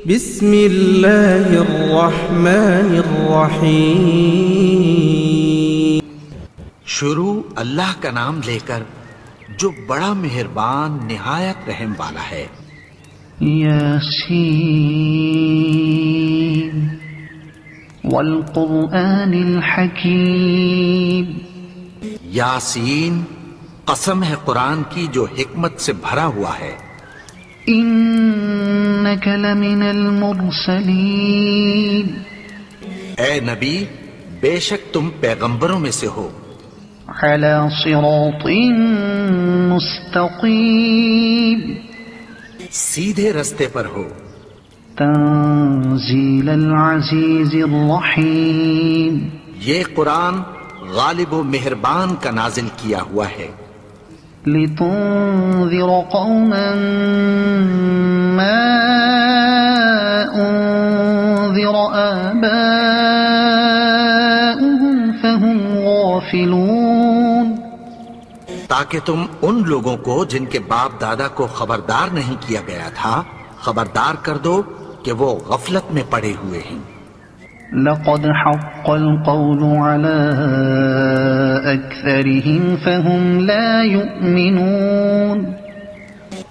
بسم اللہ الرحمن الرحیم۔ شروع اللہ کا نام لے کر جو بڑا مہربان نہایت رحم والا ہے۔ یاسین والقرآن الحکیم۔ یاسین، قسم ہے قرآن کی جو حکمت سے بھرا ہوا ہے۔ انک لمن المرسلین۔ اے نبی، بے شک تم پیغمبروں میں سے ہو۔ علی صراط مستقیم۔ سیدھے رستے پر ہو۔ تنزیل العزیز الرحیم۔ یہ قرآن غالب و مہربان کا نازل کیا ہوا ہے۔ لتنذر قوما ما انذر آباؤهم فهم غافلون۔ تاکہ تم ان لوگوں کو جن کے باپ دادا کو خبردار نہیں کیا گیا تھا خبردار کر دو کہ وہ غفلت میں پڑے ہوئے ہیں۔ لقد حق القول على أكثرهم فهم لا يؤمنون۔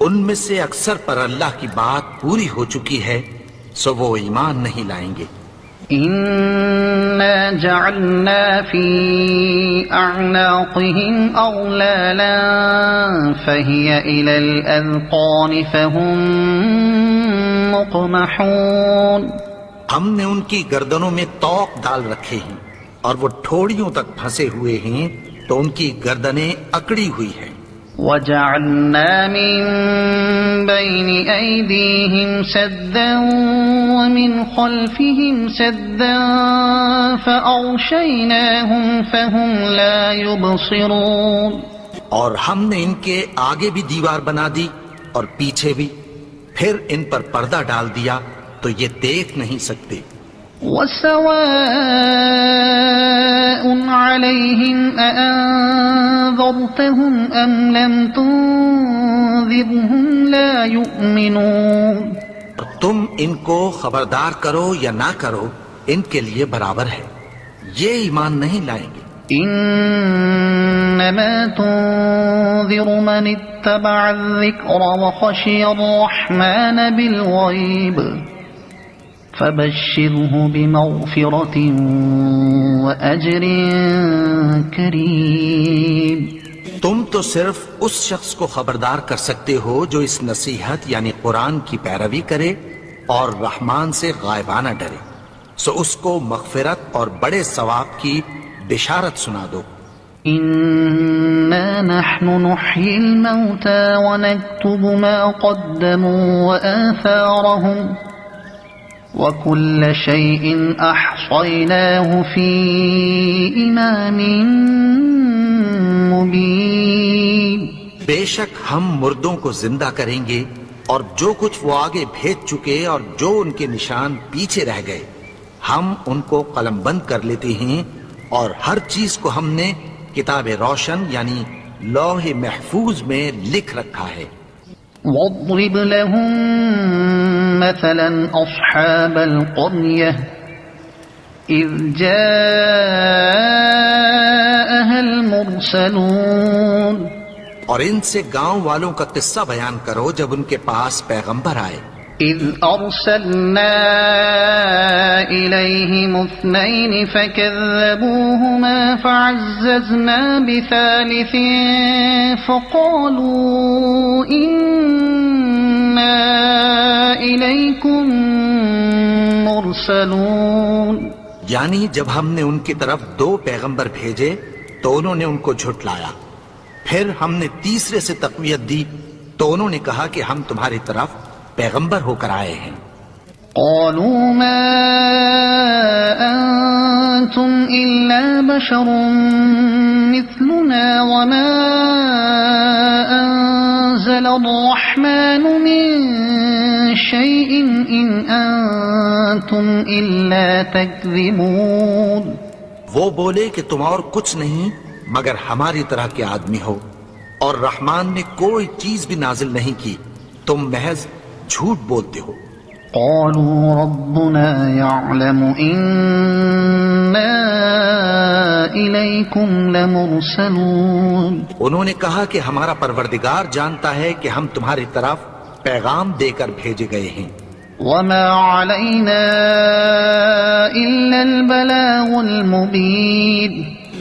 ان میں سے اکثر پر اللہ کی بات پوری ہو چکی ہے سو وہ ایمان نہیں لائیں گے۔ إنا جعلنا في أعناقهم أغلالا فهي إلى الأذقان فهم مقمحون۔ ہم نے ان کی گردنوں میں طوق ڈال رکھے ہیں اور وہ ٹھوڑیوں تک پھنسے ہوئے ہیں تو ان کی گردنیں اکڑی ہوئی ہیں۔ وجعلنا من بين أيديهم سدا ومن خلفهم سدا فأغشيناهم فهم لا يبصرون۔ اور ہم نے ان کے آگے بھی دیوار بنا دی اور پیچھے بھی، پھر ان پر پردہ ڈال دیا تو یہ دیکھ نہیں سکتے۔ وسواء عليهم أأنذرتهم أم لم تنذرهم لا يؤمنون۔ اور تم ان کو خبردار کرو یا نہ کرو ان کے لیے برابر ہے، یہ ایمان نہیں لائیں گے۔ انما تنذر من اتبع الذکر وخشی الرحمن بالغیب فبشره بمغفرة وأجر کریم۔ تم تو صرف اس شخص کو خبردار کر سکتے ہو جو اس نصیحت یعنی قرآن کی پیروی کرے اور رحمان سے غائبانہ ڈرے، سو اس کو مغفرت اور بڑے ثواب کی بشارت سنا دو۔ إنا نحن نحيي الموتى ونكتب ما قدموا وآثارهم وكل شيء أحصيناه في إمام مبين۔ بے شک ہم مردوں کو زندہ کریں گے اور جو کچھ وہ آگے بھیج چکے اور جو ان کے نشان پیچھے رہ گئے ہم ان کو قلم بند کر لیتے ہیں، اور ہر چیز کو ہم نے کتاب روشن یعنی لوح محفوظ میں لکھ رکھا ہے۔ واضرب لهم مثلا أصحاب القرية إذ جاءها المرسلون۔ اور ان سے گاؤں والوں کا قصہ بیان کرو جب ان کے پاس پیغمبر آئے۔ إذ أرسلنا إليهم اثنين فكذبوهما فعززنا بثالث فقالوا إنا إليكم مرسلون۔ یعنی جب ہم نے ان کی طرف 2 پیغمبر بھیجے تو انہوں نے ان کو جھٹلایا، پھر ہم نے تیسرے سے تقویت دی تو انہوں نے کہا کہ ہم تمہاری طرف پیغمبر ہو کر آئے ہیں۔ قالوا ما أنتم إلا بشر مثلنا وما أنزل الرحمن من شيء إن أنتم إلا تكذبون۔ وہ بولے کہ تم اور کچھ نہیں مگر ہماری طرح کے آدمی ہو، اور رحمان نے کوئی چیز بھی نازل نہیں کی، تم محض جھوٹ بولتے ہو۔ قالوا ربنا يعلم إنا إليكم لمرسلون انہوں نے کہا کہ ہمارا پروردگار جانتا ہے کہ ہم تمہاری طرف پیغام دے کر بھیجے گئے ہیں. وما علينا إلا البلاغ المبين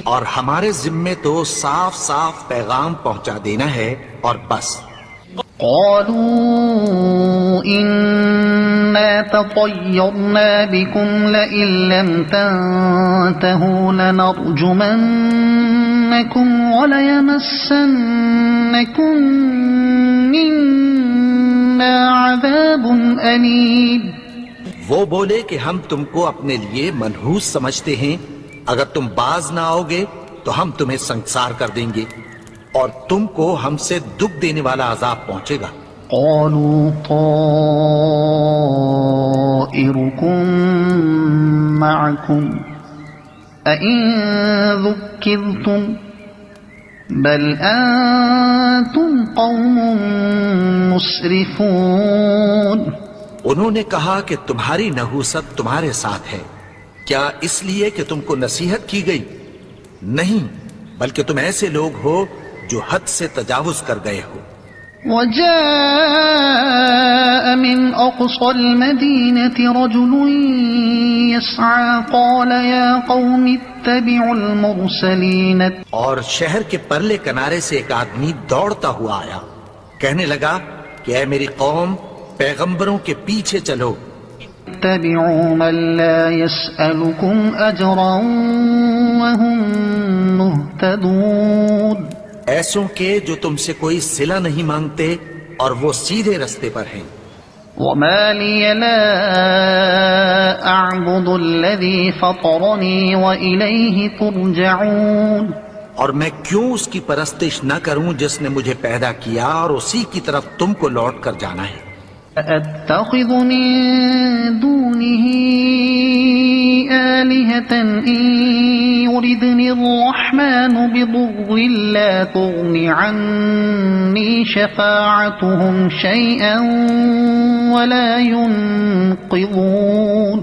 اور ہمارے ذمے تو صاف صاف پیغام پہنچا دینا ہے اور بس. قالوا إنا تطيرنا بكم لئن لم تنتهوا لنرجمنكم وليمسنكم منا عذاب أليم. وہ بولے کہ ہم تم کو اپنے لیے منحوس سمجھتے ہیں، اگر تم باز نہ آؤ گے تو ہم تمہیں سنسار کر دیں گے اور تم کو ہم سے دکھ دینے والا عذاب پہنچے گا. قالوا طائركم معكم أئن ذكرتم بل أنتم قوم مسرفون. انہوں نے کہا کہ تمہاری نحوست تمہارے ساتھ ہے، کیا اس لیے کہ تم کو نصیحت کی گئی؟ نہیں، بلکہ تم ایسے لوگ ہو جو حد سے تجاوز کر گئے ہو. وجاء من أقصى المدينة رجل يسعى قال يا قوم اتبعوا المرسلين. اور شہر کے پرلے کنارے سے ایک آدمی دوڑتا ہوا آیا، کہنے لگا کہ اے میری قوم، پیغمبروں کے پیچھے چلو. اتبعوا من لا يسألكم أجرا وهم مهتدون. ایسوں کے جو تم سے کوئی صلہ نہیں مانگتے اور وہ سیدھے رستے پر ہیں. وما لي لا أعبد الذي فطرني وإليه ترجعون. اور میں کیوں اس کی پرستش نہ کروں جس نے مجھے پیدا کیا اور اسی کی طرف تم کو لوٹ کر جانا ہے. أَتَّخِذُ مِن دُونِهِ آلِهَةً إِن يُرِدْنِ الرَّحْمَنُ بِضُرٍّ لَّا تُغْنِ عَنِّي شَفَاعَتُهُمْ شَيْئًا وَلَا يُنقِذُونَ.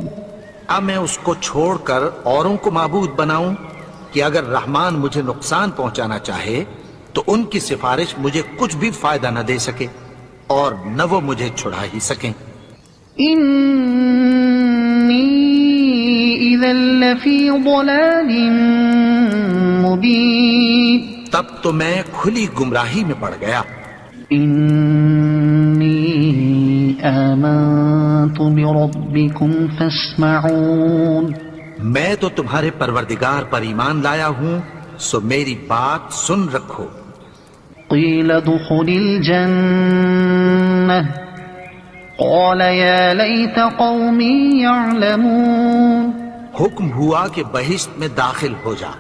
اب میں اس کو چھوڑ کر اوروں کو معبود بناؤں کہ اگر رحمان مجھے نقصان پہنچانا چاہے تو ان کی سفارش مجھے کچھ بھی فائدہ نہ دے سکے اور نہ وہ مجھے چھڑا ہی سکیں. إِنِّي إِذًا لَّفِي ضَلَالٍ مُّبِينٍ. تب تو میں کھلی گمراہی میں پڑ گیا. إِنِّي آمَنتُ بِرَبِّكُمْ فَاسْمَعُونِ. میں تو تمہارے پروردگار پر ایمان لایا ہوں، سو میری بات سن رکھو. قيل ادخل الجنة قال يا ليت قومي يعلمون. حکم ہوا کہ بہشت میں داخل ہو جا.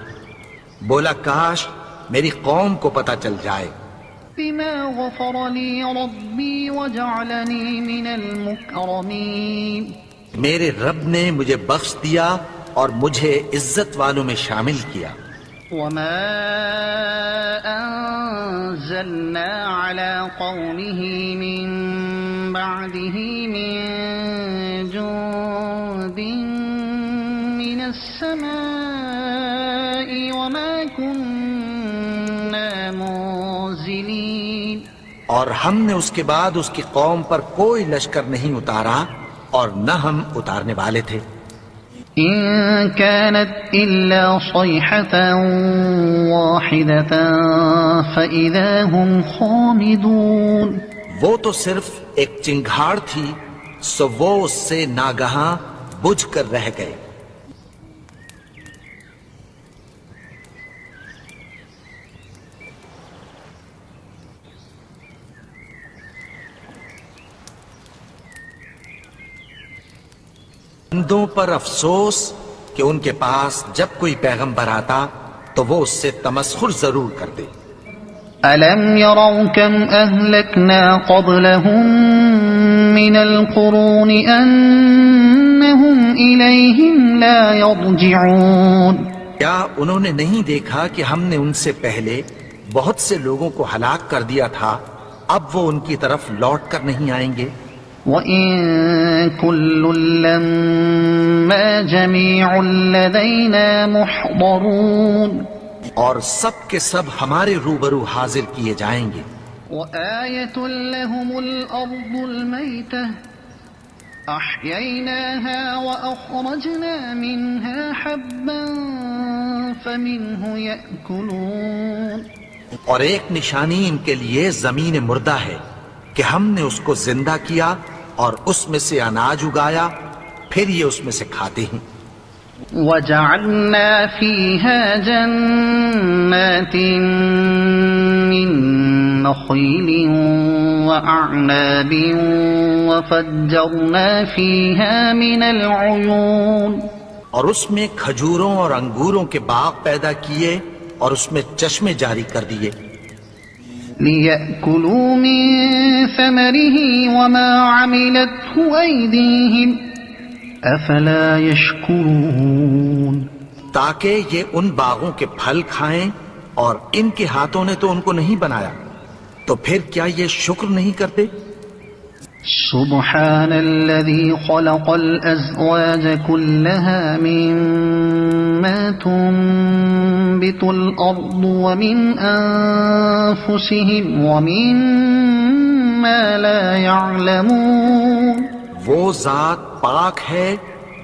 بولا کاش میری قوم کو پتہ چل جائے. بما غفر لي ربي وجعلني من المكرمين. میرے رب نے مجھے بخش دیا اور مجھے عزت والوں میں شامل کیا. وما أنزلنا على قومه من بعده من جند من السماء وما كنا منزلين. اور ہم نے اس کے بعد اس کی قوم پر کوئی لشکر نہیں اتارا اور نہ ہم اتارنے والے تھے. إن كانت إلا صيحة واحدة فإذا هم خامدون. وہ تو صرف ایک چنگھاڑ تھی، سو وہ اس سے ناگہاں بجھ کر رہ گئے. بندوں پر افسوس کہ ان کے پاس جب کوئی پیغمبر آتا تو وہ اس سے تمسخر ضرور کرتے. ألم يروا كم أهلكنا قبلهم من القرون أنهم إليهم لا يرجعون. کیا انہوں نے نہیں دیکھا کہ ہم نے ان سے پہلے بہت سے لوگوں کو ہلاک کر دیا تھا، اب وہ ان کی طرف لوٹ کر نہیں آئیں گے. وَإِن كُلٌّ لَّمَّا جَمِيعٌ لَّدَيْنَا مُحْضَرُونَ اور سب کے سب ہمارے روبرو حاضر کیے جائیں گے. وَآيَةٌ لَّهُمُ الْأَرْضُ الْمَيْتَةُ أَحْيَيْنَاهَا وَأَخْرَجْنَا مِنْهَا حَبًّا فَمِنْهُ يَأْكُلُونَ. اور ایک نشانی ان کے لیے زمین مردہ ہے کہ ہم نے اس کو زندہ کیا اور اس میں سے اناج اگایا، پھر یہ اس میں سے کھاتے ہیں. وَجَعَلْنَا فِيهَا جَنَّاتٍ مِّن نَّخِيلٍ وَأَعْنَابٍ وَفَجَّرْنَا فِيهَا مِنَ الْعُيُونِ. اور اس میں کھجوروں اور انگوروں کے باغ پیدا کیے اور اس میں چشمے جاری کر دیے. لِيَأْكُلُوا مِن ثَمَرِهِ وَمَا عَمِلَتْهُ أَيْدِيهِمْ أَفَلَا يَشْكُرُونَ. تاکہ یہ ان باغوں کے پھل کھائیں، اور ان کے ہاتھوں نے تو ان کو نہیں بنایا، تو پھر کیا یہ شکر نہیں کرتے؟ سبحان الذي خلق الأزواج كلها مما تنبت الأرض ومن أنفسهم ومما لا يعلمون. وہ ذات پاک ہے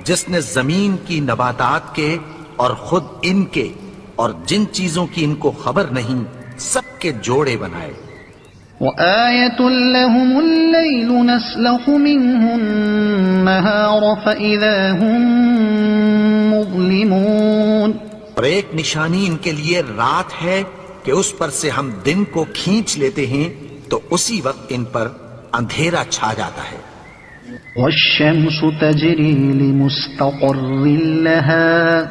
جس نے زمین کی نباتات کے اور خود ان کے اور جن چیزوں کی ان کو خبر نہیں سب کے جوڑے بنائے. وَآيَةٌ لَّهُمُ اللَّيْلُ نَسْلَخُ مِنْهُ النَّهَارَ فَإِذَا هُم مُّظْلِمُونَ. اور ایک نشانی ان کے لیے رات ہے کہ اس پر سے ہم دن کو کھینچ لیتے ہیں تو اسی وقت ان پر اندھیرا چھا جاتا ہے. وَالشَّمْسُ تَجْرِي لِمُسْتَقَرٍّ لَّهَا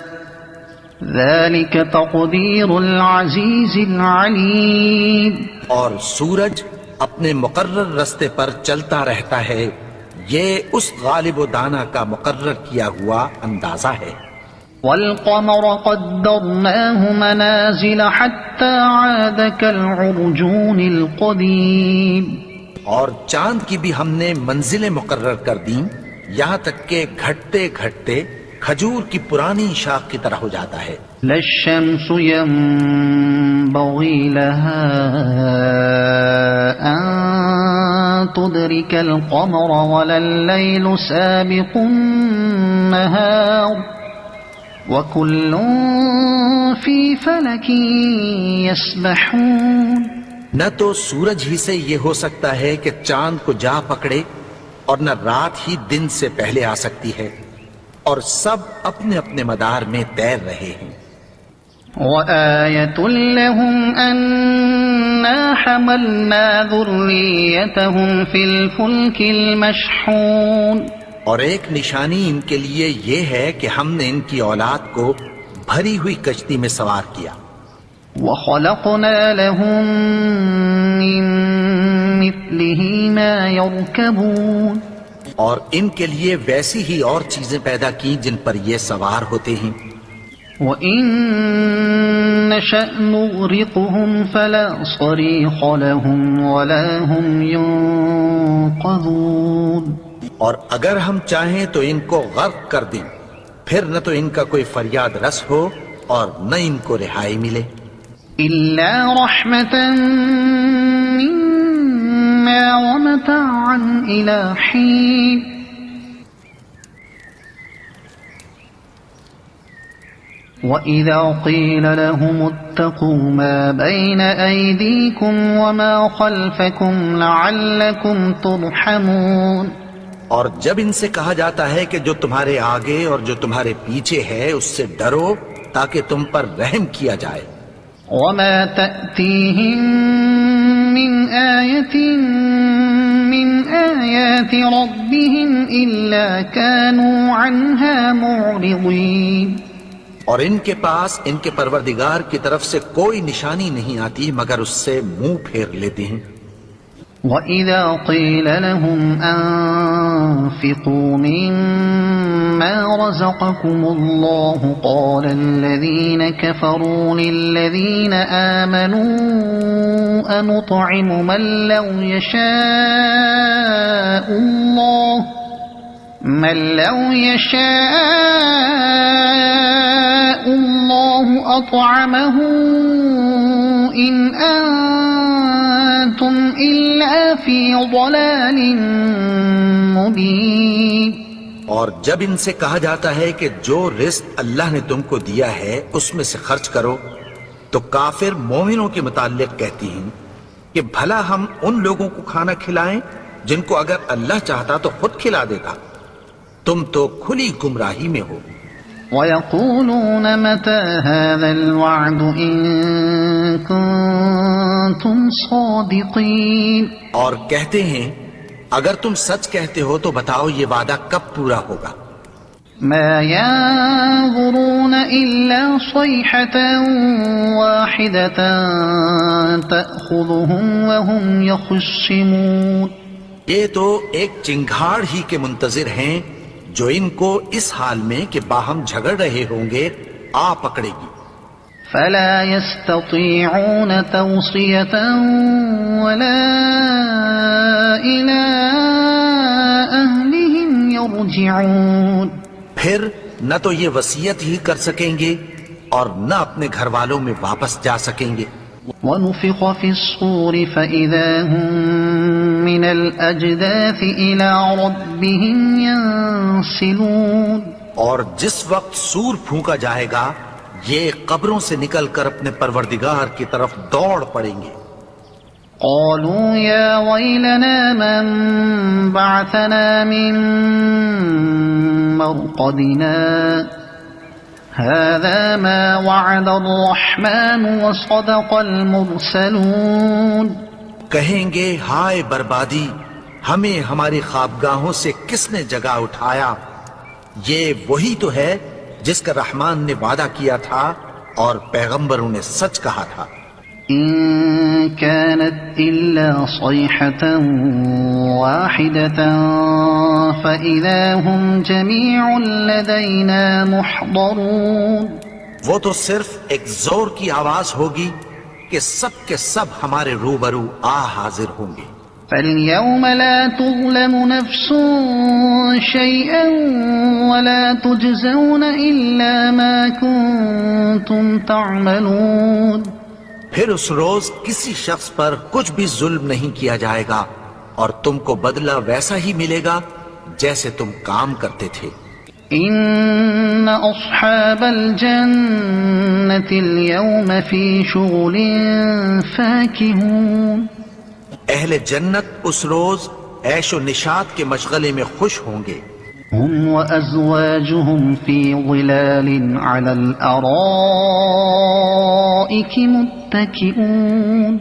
ذَلِكَ تَقْدِيرُ الْعَزِيزِ الْعَلِيمِ. اور سورج اپنے مقرر رستے پر چلتا رہتا ہے، یہ اس غالب و دانا کا مقرر کیا ہوا اندازہ ہے. وَالْقَمَرَ قَدَّرْنَاهُ مَنَازِلَ حَتَّى عَادَ كَالْعُرْجُونِ الْقَدِيمِ. اور چاند کی بھی ہم نے منزلیں مقرر کر دیں، یہاں تک کہ گھٹتے گھٹتے کھجور کی پرانی شاخ کی طرح ہو جاتا ہے. لَا الشَّمْسُ يَنبَغِي لَهَا أَن تُدْرِكَ الْقَمَرَ وَلَا اللَّيْلُ سَابِقُ النَّهَارِ وَكُلٌّ فِي فَلَكٍ يَسْبَحُونَ. نہ تو سورج ہی سے یہ ہو سکتا ہے کہ چاند کو جا پکڑے، اور نہ رات ہی دن سے پہلے آ سکتی ہے، اور سب اپنے اپنے مدار میں تیر رہے ہیں. وَآيَةٌ لَّهُمْ أَنَّا حَمَلْنَا ذُرِّيَّتَهُمْ فِي الْفُلْكِ الْمَشْحُونِ. اور ایک نشانی ان کے لیے یہ ہے کہ ہم نے ان کی اولاد کو بھری ہوئی کشتی میں سوار کیا. وَخَلَقْنَا لَهُم مِّن مِّثْلِهِ مَا يَرْكَبُونَ. اور ان کے لیے ویسی ہی اور چیزیں پیدا کی جن پر یہ سوار ہوتے ہیں. وَإِن نَّشَأْ نُغْرِقْهُمْ فَلَا صَرِيخَ لَهُمْ وَلَا هُمْ يُنقَذُونَ. اور اگر ہم چاہیں تو ان کو غرق کر دیں، پھر نہ تو ان کا کوئی فریاد رس ہو اور نہ ان کو رہائی ملے. إِلَّا رَحْمَةً مِّنَّا وَمَتَاعًا إِلَىٰ حِينٍ. وَإِذَا قِيلَ لَهُمُ اتَّقُوا مَا بَيْنَ أَيْدِيكُمْ وَمَا خَلْفَكُمْ لَعَلَّكُمْ تُرْحَمُونَ. اور جب ان سے کہا جاتا ہے کہ جو تمہارے آگے اور جو تمہارے پیچھے ہے اس سے ڈرو تاکہ تم پر رحم کیا جائے. وَمَا تَأْتِيهِم مِّنْ آيَةٍ مِّنْ آيَاتِ رَبِّهِمْ إِلَّا كَانُوا عَنْهَا مُعْرِضِينَ. اور ان کے پاس ان کے پروردگار کی طرف سے کوئی نشانی نہیں آتی مگر اس سے منہ پھیر لیتے ہیں. وَإِذَا قِيلَ لَهُمْ أَنفِقُوا مِمَّا رَزَقَكُمُ اللَّهُ قَالَ الَّذِينَ كَفَرُوا لِلَّذِينَ آمَنُوا أَنُطْعِمُ مَن لَّوْ يَشَاءُ اللَّهُ أَطْعَمَهُ إِنْ أَنتُمْ إِلَّا فِي ضَلَالٍ مُبِينٍ۔ اور جب ان سے کہا جاتا ہے کہ جو رزق اللہ نے تم کو دیا ہے اس میں سے خرچ کرو، تو کافر مومنوں کے متعلق کہتی ہیں کہ بھلا ہم ان لوگوں کو کھانا کھلائیں جن کو اگر اللہ چاہتا تو خود کھلا دیتا۔ تم تو کھلی گمراہی میں ہو۔ وَيَقُولُونَ مَتَى هَذَا الْوَعْدُ إِن كُنتُمْ صَادِقِينَ۔ اور کہتے ہیں اگر تم سچ کہتے ہو تو بتاؤ یہ وعدہ کب پورا ہوگا؟ مَا يَنظُرُونَ إِلَّا صَيْحَةً وَاحِدَةً تَأْخُذُهُمْ وَهُمْ يَخِصِّمُونَ۔ یہ تو ایک چنگھاڑ ہی کے منتظر ہیں جو ان کو اس حال میں کہ باہم جھگڑ رہے ہوں گے آ پکڑے گی۔ فَلَا يَسْتَطِيعُونَ تَوْصِيَةً وَلَا إِلَىٰ أَهْلِهِمْ يَرْجِعُونَ۔ پھر نہ تو یہ وصیت ہی کر سکیں گے اور نہ اپنے گھر والوں میں واپس جا سکیں گے۔ وَنُفِخَ فِي الصُّورِ فَإِذَا هُم مِّنَ الْأَجْدَاثِ إِلَىٰ رَبِّهِمْ يَنسِلُونَ۔ اور جس وقت سور پھونکا جائے گا یہ قبروں سے نکل کر اپنے پروردگار کی طرف دوڑ پڑیں گے۔ قالوا يا ويلنا من بعثنا من مرقدنا هذا ما وعد الرحمن وصدق المرسلون۔ کہیں گے ہائے بربادی، ہمیں ہماری خوابگاہوں سے کس نے جگا اٹھایا؟ یہ وہی تو ہے جس کا رحمان نے وعدہ کیا تھا اور پیغمبروں نے سچ کہا تھا۔ إن كانت إلا صيحة واحدة فإذا هم جميع لدينا محضرون۔ وہ تو صرف ایک زور کی آواز ہوگی کہ سب کے سب ہمارے روبرو حاضر ہوں گے۔ فَالْيَوْمَ لَا تُظْلَمُ نَفْسٌ شَيْئًا وَلَا تُجْزَوْنَ إِلَّا مَا كُنتُمْ تَعْمَلُونَ۔ پھر اس روز کسی شخص پر کچھ بھی ظلم نہیں کیا جائے گا اور تم کو بدلہ ویسا ہی ملے گا جیسے تم کام کرتے تھے۔ إِنَّ أَصْحَابَ الْجَنَّةِ الْيَوْمَ فِي شُغُلٍ فَاكِهُونَ۔ اہل جنت اس روز عیش و نشاط کے مشغلے میں خوش ہوں گے۔ هم وأزواجهم في ظلال على الأرائك متكئون۔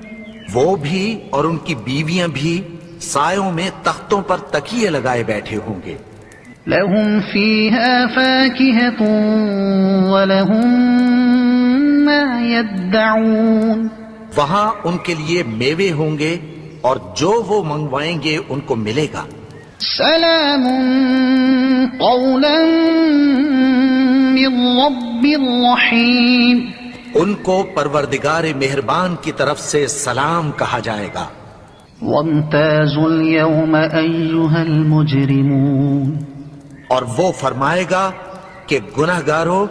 وہ بھی اور ان کی بیویاں بھی سایوں میں تختوں پر تکیے لگائے بیٹھے ہوں گے۔ لهم فيها فاكهة ولهم ما يدعون۔ وہاں ان کے لیے میوے ہوں گے اور جو وہ منگوائیں گے ان کو ملے گا۔ سلام قولا من رب رحیم۔ ان کو پروردگار مہربان کی طرف سے سلام کہا جائے گا۔ وامتازوا اليوم أيها المجرمون۔ اور وہ فرمائے گا کہ گناہگارو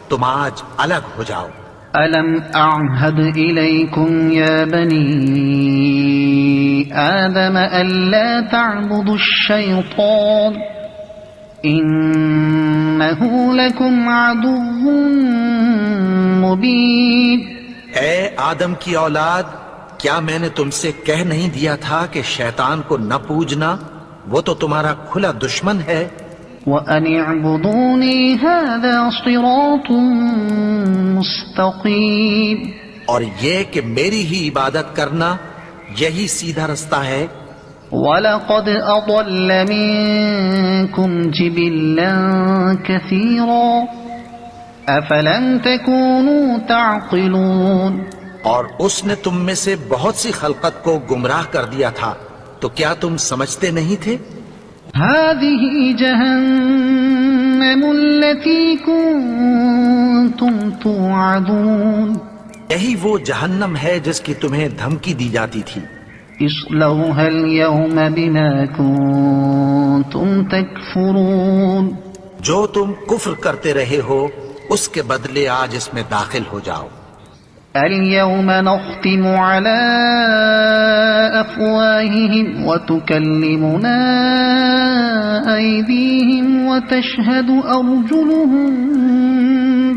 تم آج الگ ہو جاؤ۔ ألم أعهد إليكم يا بني آدم ألا تعبدوا الشيطان إنه لكم عدو مبين۔ اے آدم کی اولاد، کیا میں نے تم سے کہہ نہیں دیا تھا کہ شیطان کو نہ پوجنا، وہ تو تمہارا کھلا دشمن ہے۔ وَأَنِ اعْبُدُونِي هَذَا صِرَاطٌ مُسْتَقِيمٌ۔ اور یہ کہ میری ہی عبادت کرنا یہی سیدھا رستہ ہے۔ وَلَقَدْ أَضَلَّ مِنكُمْ جِبِلًّا كَثِيرًا أَفَلَمْ تَكُونُوا تَعْقِلُونَ۔ اور اس نے تم میں سے بہت سی خلقت کو گمراہ کر دیا تھا، تو کیا تم سمجھتے نہیں تھے؟ هذه جهنم التي كنتم توعدون یہی وہ جہنم ہے جس کی تمہیں دھمکی دی جاتی تھی. اصلوها اليوم بما كنتم تكفرون جو تم کفر کرتے رہے ہو اس کے بدلے آج اس میں داخل ہو جاؤ. اليوم نختم على أفواههم وتكلمنا أيديهم وتشهد أرجلهم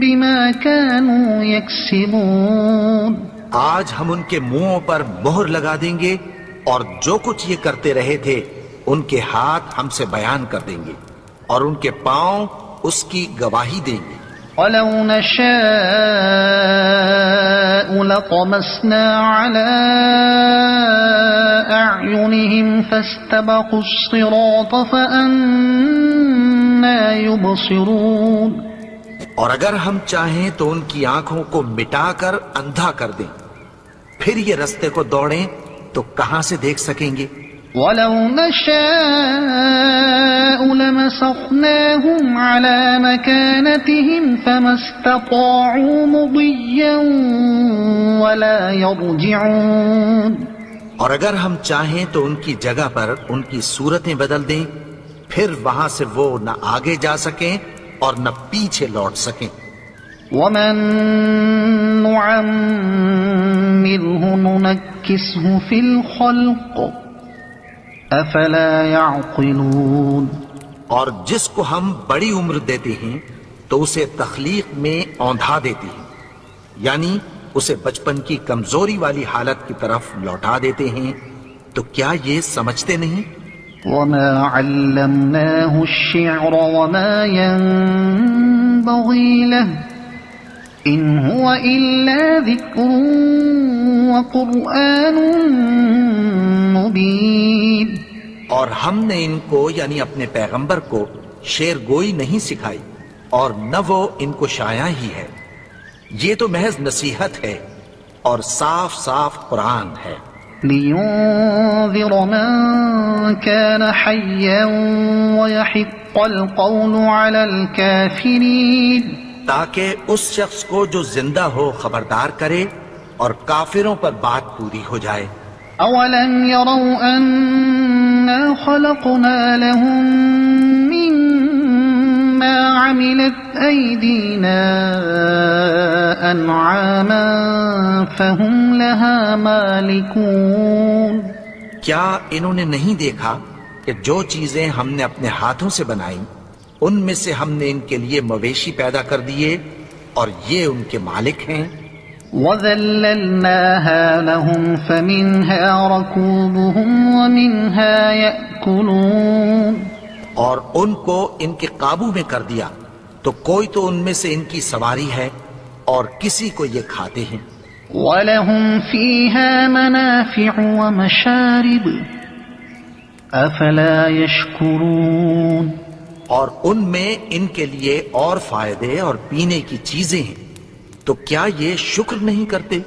بما كانوا يكسبون. آج ہم ان کے منہوں پر مہر لگا دیں گے اور جو کچھ یہ کرتے رہے تھے ان کے ہاتھ ہم سے بیان کر دیں گے اور ان کے پاؤں اس کی گواہی دیں گے. ولو نشاء لطمسنا على أعينهم فاستبقوا الصراط فأنى يبصرون. اور اگر ہم چاہیں تو ان کی آنکھوں کو مٹا کر اندھا کر دیں، پھر یہ رستے کو دوڑیں تو کہاں سے دیکھ سکیں گے. ولو نشاء لمسخناهم على مكانتهم فما استطاعوا مضيا ولا يرجعون. اور اگر ہم چاہیں تو ان کی جگہ پر ان کی صورتیں بدل دیں، پھر وہاں سے وہ نہ آگے جا سکیں اور نہ پیچھے لوٹ سکیں. ومن نعمره ننكسه في الخلق افلا يعقلون. اور جس کو ہم بڑی عمر دیتے ہیں تو اسے تخلیق میں اوندھا دیتے ہیں، یعنی اسے بچپن کی کمزوری والی حالت کی طرف لوٹا دیتے ہیں. تو کیا یہ سمجھتے نہیں؟ وما علمناه الشعر وما ينبغي له ان هو الا ذكر وقرآن مبين. اور ہم نے ان کو یعنی اپنے پیغمبر کو شعر گوئی نہیں سکھائی اور نہ وہ ان کو شاعر ہی ہے، یہ تو محض نصیحت ہے اور صاف صاف قرآن ہے. لينذر من كان حيا ويحق القول على الكافرين. تاکہ اس شخص کو جو زندہ ہو خبردار کرے اور کافروں پر بات پوری ہو جائے. اولم يروا انا خلقنا لهم مما عملت ايدينا انعاما فهم لها مالكون. کیا انہوں نے نہیں دیکھا کہ جو چیزیں ہم نے اپنے ہاتھوں سے بنائیں ان میں سے ہم نے ان کے لیے مویشی پیدا کر دیے اور یہ ان کے مالک ہیں. وَذَلَّلْنَاهَا لَهُمْ فَمِنْهَا رَكُوبُهُمْ وَمِنْهَا يَأْكُلُونَ. اور ان کو ان کے قابو میں کر دیا تو کوئی تو ان میں سے ان کی سواری ہے اور کسی کو یہ کھاتے ہیں. وَلَهُمْ فِيهَا مَنَافِعُ وَمَشَارِبُ أَفَلَا يَشْكُرُونَ. اور ان میں ان کے لیے اور فائدے اور پینے کی چیزیں ہیں، تو کیا یہ شکر نہیں کرتے؟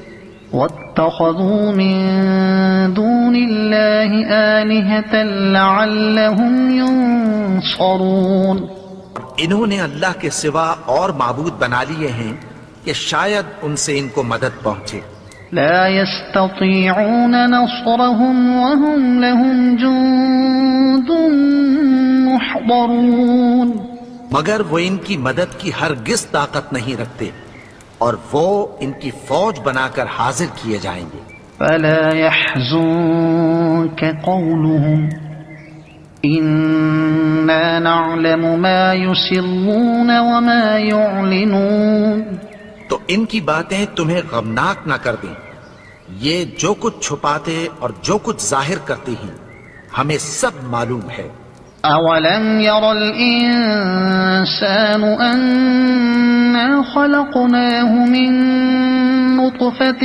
وَاتَّخَذُوا مِن دُونِ اللَّهِ آلِهَةً لَعَلَّهُمْ يُنصَرُونَ. انہوں نے اللہ کے سوا اور معبود بنا لیے ہیں کہ شاید ان سے ان کو مدد پہنچے. لا يستطيعون نصرهم وهم لهم جند محضرون. مگر وہ ان کی مدد کی ہرگز طاقت نہیں رکھتے اور وہ ان کی فوج بنا کر حاضر کیے جائیں گے. فلا يحزنك قولهم إنا نعلم ما يسرون وما يعلنون. تو ان کی باتیں تمہیں غمناک نہ کر دیں، یہ جو کچھ چھپاتے اور جو کچھ ظاہر کرتے ہیں ہمیں سب معلوم ہے. أولم ير الإنسان أنا خلقناه من نطفة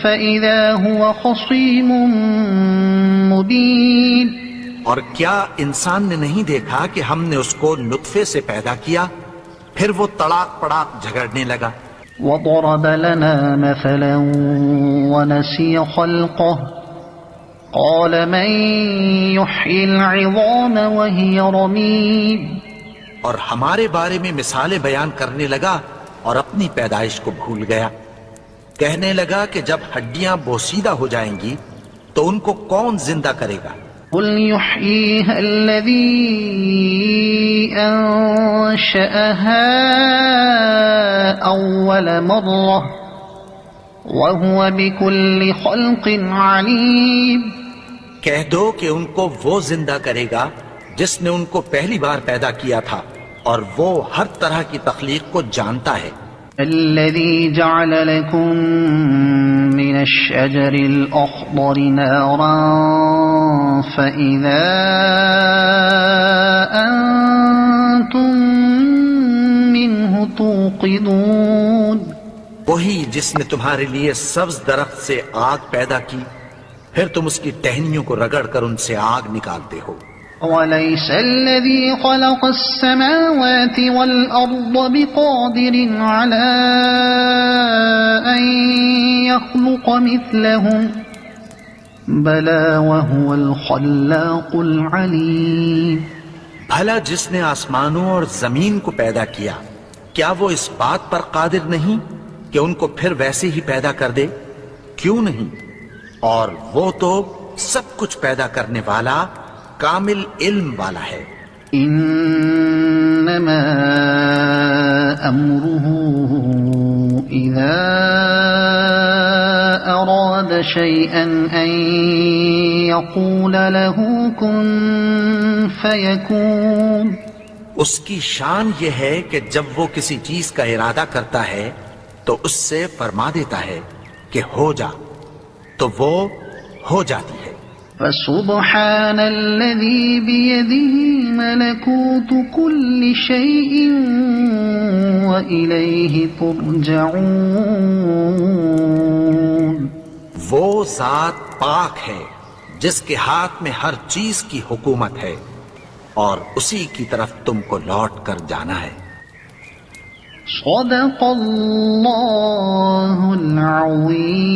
فإذا هو خصيم مبين. اور کیا انسان نے نہیں دیکھا کہ ہم نے اس کو نطفے سے پیدا کیا پھر وہ تڑاک پڑاک جھگڑنے لگا. وضرب لنا مثلا ونسي خلقه قال من يحيي العظام وهي رميم اور ہمارے بارے میں مثالیں بیان کرنے لگا اور اپنی پیدائش کو بھول گیا. کہنے لگا کہ جب ہڈیاں بوسیدہ ہو جائیں گی تو ان کو کون زندہ کرے گا؟ قل يحييها الذي أنشأها أول مرة وهو بكل خلق عليم. کہہ دو کہ ان کو وہ زندہ کرے گا جس نے ان کو پہلی بار پیدا کیا تھا اور وہ ہر طرح کی تخلیق کو جانتا ہے. الذي جعل لكم من الشجر الأخضر نارا فإذا أنتم منه توقدون. وہی جس نے تمہارے لیے سبز درخت سے آگ پیدا کی پھر تم اس کی ٹہنیوں کو رگڑ کر ان سے آگ نکالتے ہو. وليس الذي خلق السماوات والأرض بقادر على أن يخلق مثلهم بلى وهو الخلاق العليم. بھلا جس نے آسمانوں اور زمین کو پیدا کیا کیا وہ اس بات پر قادر نہیں کہ ان کو پھر ویسے ہی پیدا کر دے؟ کیوں نہیں؟ اور وہ تو سب کچھ پیدا کرنے والا کامل علم والا ہے. انما امره اذا اراد شيئا ان يقول له كن فيكون. اس کی شان یہ ہے کہ جب وہ کسی چیز کا ارادہ کرتا ہے تو اس سے فرما دیتا ہے کہ ہو جا تو وہ ہو جاتی ہے. فسبحان الذي بيده ملكوت كل شيء وإليه ترجعون. وہ ذات پاک ہے جس کے ہاتھ میں ہر چیز کی حکومت ہے اور اسی کی طرف تم کو لوٹ کر جانا ہے. صدق اللہ العظیم.